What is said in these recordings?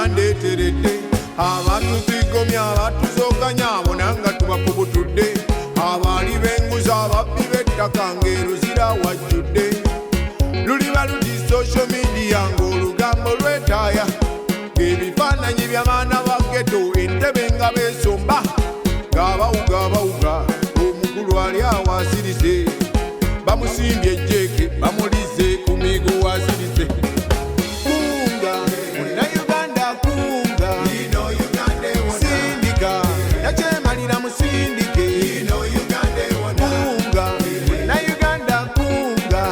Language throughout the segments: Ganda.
bandeeteredde abatusigomya abatuzoganya bonanga tubakubutudde abaali b'enguzi ababbi b'ettaka ng'eruzira wajjudde luliba luti social media ng'olugambo lwetaaya ng'ebifaananyi by'abaana ba ghetto entebe nga beesomba ng'abawuga omukulu ali awo asirise bamusimbye ejjeeke bamulize ku miguwa asirise kunga Uganda kunga sindika nakyemalira musindike kunga Uganda kunga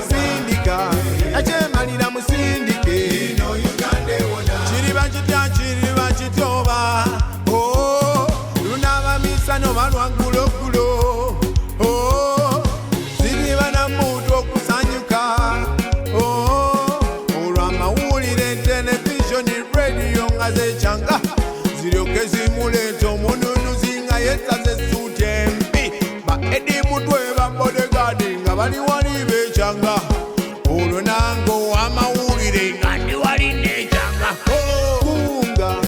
sindika nakyemalira musindike kiriba kitya kiriba kityoba lunabamisano balwangulogulo ziriba namuntu okusanyuka olw'amawulire televisioni radio nga zekyanga ziryoke zimuleeta omununuzi nga yesaze suuti embi ba edi mutwe ba bodegaadi nga bali wali bekyanga olwo nange